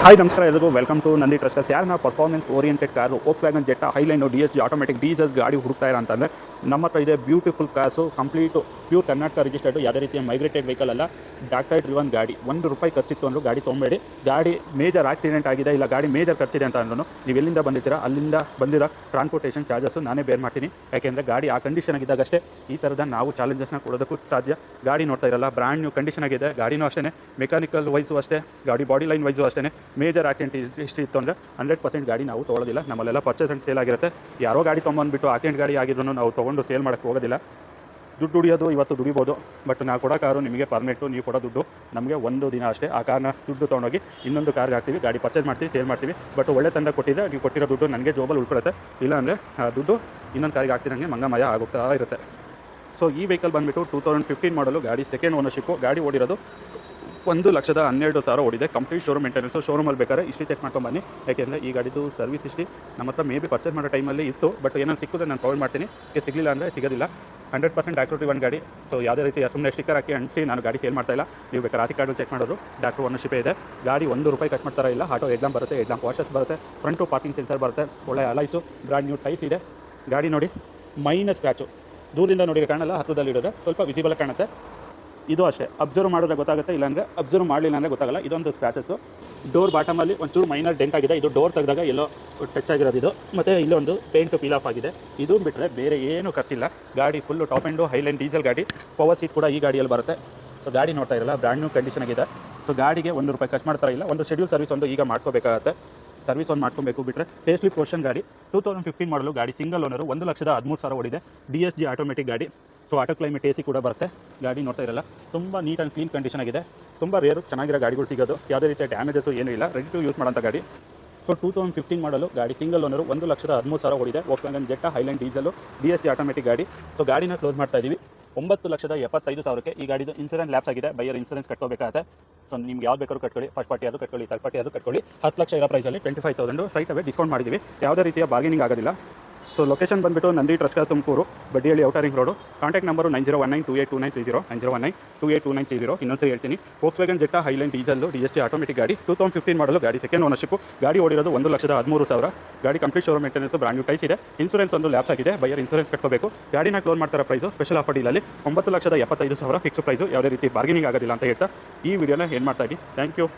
Hi ನಮಸ್ಕಾರ ಎಲ್ಲರಿಗೂ welcome to Nandi Trusters. ಯಾರನ್ನ performance oriented car Volkswagen Jetta highline DSG automatic diesel ಗಾಡಿ ಹುಡುಕ್ತಾ ಇರೋ ಅಂತಂದರೆ ನಮ್ಮ ಹತ್ರ ಇದೆ beautiful cars, complete pure Karnataka registered, ಯಾವುದೇ ರೀತಿಯ ಮೈಗ್ರೇಟೆಡ್ ವೆಹಿಕಲ್ ಅಲ್ಲ, ಡಾಕ್ಟರ್ ಡ್ರಿವನ್ ಗಾಡಿ. ₹1 ಖರ್ಚಿತ್ತು ಅಂದರೂ ಗಾಡಿ ತೊಗೊಂಬೇಡಿ. ಗಾಡಿ ಮೇಜರ್ ಆಕ್ಸಿಡೆಂಟ್ ಆಗಿದೆ ಇಲ್ಲ ಗಾಡಿ ಮೇಜರ್ ಖರ್ಚಿದೆ ಅಂತ ಅಂದ್ರೂ ನೀವು ಎಲ್ಲಿಂದ ಬಂದಿರ್ತೀರಾ ಅಲ್ಲಿಂದ ಬಂದಿರೋ ಟ್ರಾನ್ಸ್ಪೋರ್ಟೇಷನ್ ಚಾರ್ಜಸ್ಸು ನಾನೇ ಬೇರ್ ಮಾಡ್ತೀನಿ. ಯಾಕೆಂದರೆ ಗಾಡಿ ಆ ಕಂಡೀಷನ್ ಆಗಿದ್ದಾಗಷ್ಟೇ ಈ ಥರದ ನಾವು ಚಾಲೆಂಜಸ್ನ ಕೊಡೋದಕ್ಕೂ ಸಾಧ್ಯ. ಗಾಡಿ ನೋಡ್ತಾ ಇರಲ್ಲ, ಬ್ರ್ಯಾಂಡ್ ನ್ಯೂ ಕಂಡೀಷನ್ ಆಗಿದೆ. ಗಾಡಿನೂ ಅಷ್ಟೇ, ಮೆಕ್ಯಾನಿಕಲ್ ವೈಸು ಅಷ್ಟೇ, ಗಾಡಿ ಬಾಡಿ ಲೈನ್ ವೈಸು ಅಷ್ಟೇ. ಮೇಜರ್ ಆಕ್ಸಿಡೆಂಟ್ ಹಿಸ್ಟ್ರಿ ಇತ್ತು ಅಂದರೆ 100% ಗಾಡಿ ನಾವು ತೊಗೊಳ್ಳೋದಿಲ್ಲ. ನಮ್ಮಲ್ಲೆಲ್ಲ ಪರ್ಚೇಸ್ ಆ್ಯಂಡ್ ಸೇಲ್ ಆಗಿರುತ್ತೆ. ಯಾರೋ ಗಾಡಿ ತೊಗೊಂಬಂದ್ಬಿಟ್ಟು ಆಕ್ಸಿಡೆಂಟ್ ಗಾಡಿ ಆಗಿದ್ರು ನಾವು ತೊಗೊಂಡು ಸೇಲ್ ಮಾಡೋಕ್ಕೆ ಹೋಗೋದಿಲ್ಲ. ದುಡ್ಡು ದುಡಿಯೋದು ಇವತ್ತು ದುಡಿಬೋದು, ಬಟ್ ನಾವು ಕೊಡೋ ಕಾರು ನಿಮಗೆ ಪರ್ಮಿಟು, ನೀವು ಕೊಡೋ ದುಡ್ಡು ನಮಗೆ ಒಂದು ದಿನ ಅಷ್ಟೇ. ಆ ಕಾರ್ನ ದುಡ್ಡು ತೊಗೊಂಡೋಗಿ ಇನ್ನೊಂದು ಕಾರ್ಗೆ ಹಾಕ್ತೀವಿ, ಗಾಡಿ ಪರ್ಚೇಸ್ ಮಾಡ್ತೀವಿ, ಸೇಲ್ ಮಾಡ್ತೀವಿ. ಬಟ್ ಒಳ್ಳೆ ತಂಡ ಕೊಟ್ಟಿದ್ದರೆ ನೀವು ಕೊಟ್ಟಿರೋ ದುಡ್ಡು ನನಗೆ ಜೋಬಲ್ಲಿ ಉಳ್ಕೊಳುತ್ತೆ. ಇಲ್ಲಾಂದರೆ ಆ ದುಡ್ಡು ಇನ್ನೊಂದು ಕಾರಿಗೆ ಹಾಕ್ತಿರಂಗೆ ಮಂಗಮಯ ಆಗುತ್ತಾ ಇರುತ್ತೆ. ಸೊ ಈ ವೆಹಿಕಲ್ ಬಂದುಬಿಟ್ಟು 2015 ಮಾಡಲು, ಗಾಡಿ ಸೆಕೆಂಡ್ ಓನರ್ಶಿಪ್ಪು. ಗಾಡಿ ಓಡಿರೋದು 1,12,000 ಓಡಿದೆ. Complete showroom maintenance. ಶೋರೂಮಲ್ಲಿ ಬೇಕಾದ್ರೆ ಹಿಸ್ಟ್ರಿ ಚೆಕ್ ಮಾಡ್ಕೊಂಡು ಬನ್ನಿ. ಯಾಕೆಂದರೆ ಈ ಗಾಡಿದು ಸರ್ವಿಸ್ ಹಿಸ್ಟ್ರಿ ನಮ್ಮ ಹತ್ರ ಮೇ ಬಿ ಪರ್ಚೇಸ್ ಮಾಡೋ ಟೈಮಲ್ಲಿ ಇತ್ತು, ಬಟ್ ಏನಾದ್ರು ಸಿಕ್ಕಿದ್ರೆ ನಾನು ಪ್ರೊವೈಡ್ ಮಾಡ್ತೀನಿ. ಸಿಗಲಿಲ್ಲ ಅಂದರೆ ಸಿಗೋದಿಲ್ಲ. 100% ಡಾಕ್ಟರ್ ಡ್ರಿವನ್ ಗಾಡಿ. ಸೊ ಯಾವುದೇ ರೀತಿ ಸುಮ್ಮನೆ ಸ್ಟಿಕ್ಕರ್ ಹಾಕಿ ಅಂಟಿಸಿ ನಾನು ಗಾಡಿ ಸೇಲ್ ಮಾಡ್ತಾ ಇಲ್ಲ. ನೀವು ಬೇಕಾದ್ರೆ ಆರ್ಸಿ ಕಾರ್ಡು ಚೆಕ್ ಮಾಡೋರು ಡಾಕ್ಟರ್ ಓನರ್ಶಿಪ್ಪೇ ಇದೆ. ಗಾಡಿ ₹1 ಖರ್ಚು ಮಾಡ್ತಾರ ಇಲ್ಲ. ಆಟೋ ಎಕ್ಸಾಮ್ ಬರುತ್ತೆ, ಎಕ್ಸಾಮ್ ವಾಷಸ್ ಬರುತ್ತೆ, ಫ್ರಂಟು ಪಾರ್ಕಿಂಗ್ ಸೆನ್ಸರ್ ಬರುತ್ತೆ, ಒಳ್ಳೆ ಅಲೈಸು, ಬ್ರ್ಯಾಂಡ್ ನ್ಯೂ ಟೈಸ್ ಇದೆ. ಗಾಡಿ ನೋಡಿ ಮೈನಸ್ ಸ್ಕ್ರ್ಯಾಚು. ದೂರದಿಂದ ನೋಡಿ ಕಾಣಲ್ಲ, ಹತ್ರದಲ್ಲಿ ಇಡೋದ್ರೆ ಸ್ವಲ್ಪ ವಿಸಿಬಲ್ ಕಾಣುತ್ತೆ. ಇದು ಅಷ್ಟೇ, ಅಬ್ಸರ್ವ್ ಮಾಡಿದ್ರೆ ಗೊತ್ತಾಗುತ್ತೆ, ಇಲ್ಲಾಂದರೆ ಅಬ್ಸರ್ವ್ ಮಾಡಲಿಲ್ಲ ಅಂದರೆ ಗೊತ್ತಾಗಲ್ಲ. ಇದೊಂದು ಸ್ಕ್ರ್ಯಾಚಸ್ಸು. ಡೋರ್ ಬಾಟಮಲ್ಲಿ ಒಂಚೂರು ಮೈನರ್ ಡೆಂಟ್ ಆಗಿದೆ. ಇದು ಡೋರ್ ತೆಗೆದಾಗ ಎಲ್ಲೋ ಟಚ್ ಆಗಿರೋದು ಇದು. ಮತ್ತು ಇಲ್ಲೊಂದು ಪೇಂಟು ಪೀಲ್ ಆಫ್ ಆಗಿದೆ. ಇದು ಬಿಟ್ಟರೆ ಬೇರೆ ಏನೂ ಖರ್ಚಿಲ್ಲ. ಗಾಡಿ full top and Highline diesel ಗಾಡಿ. ಪವರ್ ಸೀಟ್ ಕೂಡ ಈ ಗಾಡಿಯಲ್ಲಿ ಬರುತ್ತೆ. ಸೊ ಗಾಡಿ ನೋಡ್ತಾ ಇರಲ್ಲ, ಬ್ರ್ಯಾಂಡ್ ನ್ಯೂ ಕಂಡೀಷನ್ ಆಗಿದೆ. ಸೊ ಗಾಡಿಗೆ ₹1 ಖರ್ಚು ಮಾಡ್ತಾ ಇಲ್ಲ. ಒಂದು ಶೆಡ್ಯೂಲ್ ಸರ್ವಿಸ್ ಒಂದು ಈಗ ಮಾಡಿಸ್ಕೋಬೇಕಾಗತ್ತೆ. ಸರ್ವಿಸ್ ಒಂದು ಮಾಡ್ಕೊಬೇಕು. ಬಿಟ್ಟರೆ ಫೇಸ್ ಲಿಫ್ಟ್ ವರ್ಷನ್ ಗಾಡಿ, 2015 ಮಾಡಲು, ಗಾಡಿ ಸಿಂಗಲ್ ಓನರು, 1,13,000 ಓಡಿದೆ. DSG ಆಟೋಮೆಟಿಕ್ ಗಾಡಿ. ಸೊ ಆಟೋ ಕ್ಲೈಮೇಟ್ AC ಕೂಡ ಬರುತ್ತೆ. ಗಾಡಿ ನೋಡ್ತಾ ಇರಲ್ಲ, ತುಂಬ ನೀಟ್ ಆ್ಯಂಡ್ ಕ್ಲೀನ್ ಕಂಡೀಷನ್ ಆಗಿದೆ. ತುಂಬ ರೇರು ಚೆನ್ನಾಗಿರೋ ಗಾಡಿಗಳು ಸಿಗೋದು. ಯಾವುದೇ ರೀತಿಯ ಡ್ಯಾಮೇಜಸ್ಸು ಏನೂ ಇಲ್ಲ, ರೆಡಿ ಟು ಯೂಸ್ ಮಾಡೋಂಥ ಗಾಡಿ. ಸೊ 2015 ಮಾಡಲು, ಗಾಡಿ ಸಿಂಗಲ್ ಓನರು, 1,13,000 ಓಡಿದೆ. Volkswagen Jetta highline diesel, DSG automatic ಗಾಡಿ. ಸೊ ಗಾಡಿನ ಕ್ಲೋಸ್ ಮಾಡ್ತಾ ಇದ್ದೀವಿ 9,75,000ಕ್ಕೆ. ಈ ಗಾಡಿದು ಇನ್ಸೂರೆನ್ಸ್ ಲ್ಯಾಪ್ಸ್ ಆಗಿದೆ. ಬೈಯರ್ ಇನ್ಸೂರೆನ್ಸ್ ಕಟ್ಟೋಬೇಕಾಗುತ್ತೆ. ಸೊ ನಿಮ್ಗೆ ಯಾವ್ದು ಬೇಕಾದ್ರೂ ಕಟ್ಕೊಳ್ಳಿ, ಫಸ್ಟ್ ಪಾರ್ಟಿ ಅದು ಕಟ್ಕೊಳ್ಳಿ, ಥರ್ಡ್ ಪಾರ್ಟಿ ಅದು ಕಟ್ಕೊಳ್ಳಿ. 10 ಲಕ್ಷ ಇರೋ ಪ್ರೈಸಲ್ಲಿ 25,000 ಸ್ಟ್ರೈಟ್ ಅವೇ ಡಿಸ್ಕೌಂಟ್ ಮಾಡಿದ್ದೀವಿ. ಯಾವುದೇ ರೀತಿಯ ಬಾರ್ಗೇನಿಂಗ್ ಆಗೋದಿಲ್ಲ. ಸೊ ಲೊಕೇಶನ್ ಬಂದುಬಿಟ್ಟು Nandi Trusters Tumakuru, Baddihalli outer ring road. Contact number 9019282930, 9019282930. ಇನ್ನೊಂದ್ಸರಿ ಹೇಳ್ತೀನಿ, Volkswagen Jetta highline diesel, DSG automatic ಗಾಡಿ, 2015 ಮಾಡಲು, ಗಾಡಿ ಸೆಕೆಂಡ್ ಓನರ್ಶಿಪ್ಪು. ಗಾಡಿ ಓಡಿರೋದು 1,13,000. ಗಾಡಿ complete showroom maintenance, brand new tyres ಇದೆ. ಇನ್ಸೂರೆನ್ಸ್ ಒಂದು ಲ್ಯಾಪ್ಸ್ ಆಗಿದೆ. ಬೈಯರ್ ಇನ್ಸೂರೆನ್ಸ್ ಕಟ್ಕೋಬೇಕು. ಗಾಡಿನ ಕ್ಲೋಸ್ ಮಾಡ್ತಾರ ಪ್ರೈಸು ಸ್ಪೆಷಲ್ ಆಫರ್ ಡೀಲಲ್ಲಿ 9,75,000 ಫಿಕ್ಸ್ ಪ್ರೈಸು. ಯಾವುದೇ ರೀತಿ ಬಾರ್ಗೇನಿಂಗ್ ಆಗೋದಿಲ್ಲ ಅಂತ ಹೇಳ್ತಾ ಈ ವಿಡಿಯೋನ ಏನು ಮಾಡ್ತಾ ಇದ್ದೀನಿ. Thank you.